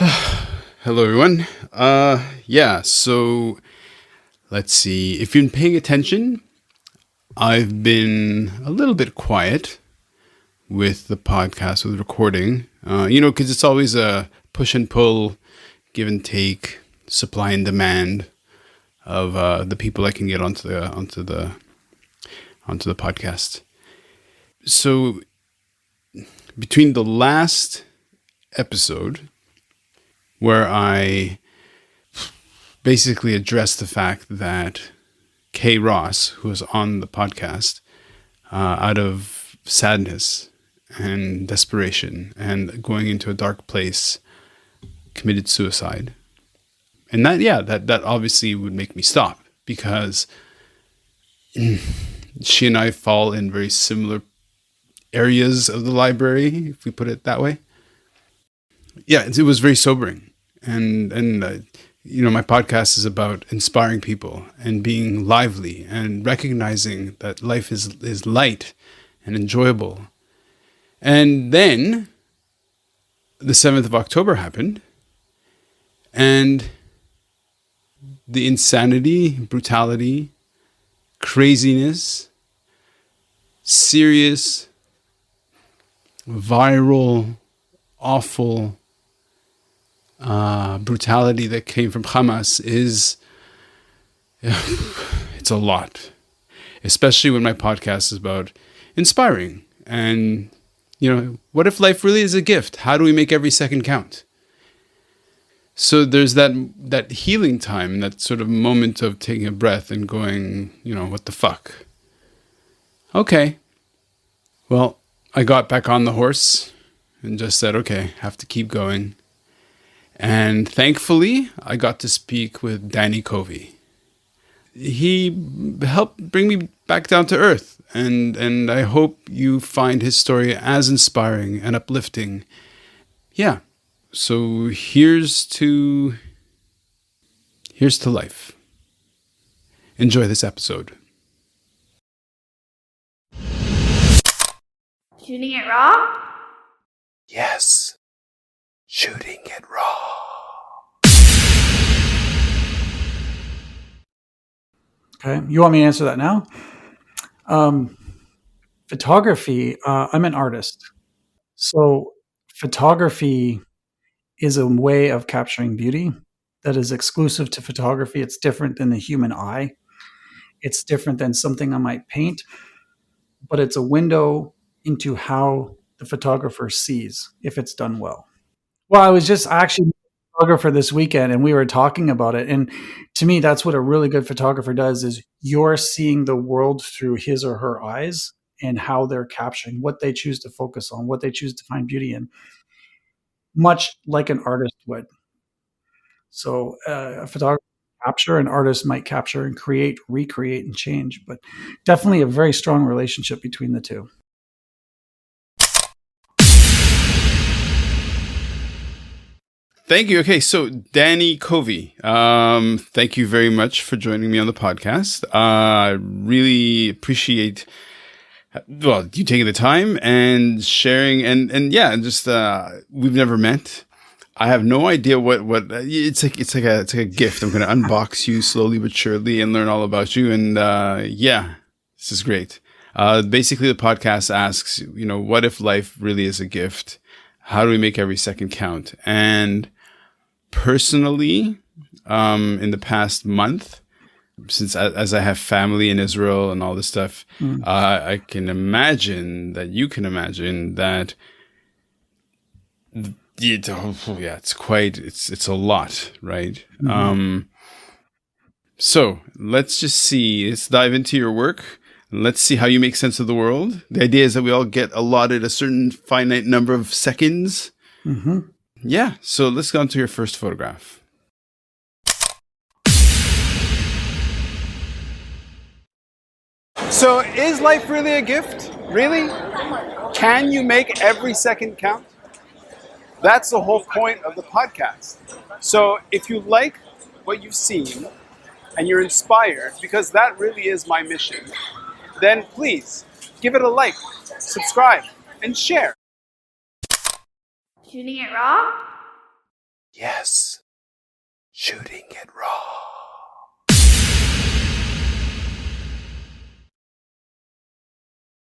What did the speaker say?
Hello, everyone. So let's see. If you've been paying attention, I've been a little bit quiet with the podcast, with recording. Because it's always a push and pull, give and take, supply and demand of the people I can get onto the podcast. So between the last episode, where I basically addressed the fact that Kay Ross, who was on the podcast, out of sadness and desperation and going into a dark place, committed suicide. And that obviously would make me stop, because she and I fall in very similar areas of the library, if we put it that way. Yeah, it was very sobering. And my podcast is about inspiring people and being lively and recognizing that life is light and enjoyable. And then the 7th of October happened, and the insanity, brutality, craziness, serious, viral, awful brutality that came from Hamas it's a lot, especially when my podcast is about inspiring. And, what if life really is a gift? How do we make every second count? So there's that healing time, that sort of moment of taking a breath and going, what the fuck? Okay. Well, I got back on the horse and just said, okay, have to keep going. And thankfully, I got to speak with Danny Covey. He helped bring me back down to earth. And I hope you find his story as inspiring and uplifting. Yeah. So here's to life. Enjoy this episode. Shooting it raw? Yes. Shooting it raw. Okay, you want me to answer that now? Photography, I'm an artist. So photography is a way of capturing beauty that is exclusive to photography. It's different than the human eye. It's different than something I might paint, but it's a window into how the photographer sees if it's done well. Well, I was just actually a photographer this weekend, and we were talking about it. And to me, that's what a really good photographer does: is you're seeing the world through his or her eyes and how they're capturing, what they choose to focus on, what they choose to find beauty in, much like an artist would. So a photographer capture, an artist might capture and create, recreate, and change, but definitely a very strong relationship between the two. Thank you. Okay, so Danny Covey, thank you very much for joining me on the podcast. I really appreciate, you taking the time and sharing, and just we've never met. I have no idea what it's like. It's like a gift. I'm going to unbox you slowly but surely and learn all about you. And this is great. Basically, the podcast asks, what if life really is a gift? How do we make every second count? And personally, in the past month, since as I have family in Israel and all this stuff, I can imagine that you can imagine that. It's a lot, right? Mm-hmm. So let's just see. Let's dive into your work. Let's see how you make sense of the world. The idea is that we all get allotted a certain finite number of seconds. Mm-hmm. Yeah. So let's go on to your first photograph. So is life really a gift? Really? Can you make every second count? That's the whole point of the podcast. So if you like what you've seen and you're inspired, because that really is my mission, then please give it a like, subscribe, and share. Shooting it raw? Yes, shooting it raw.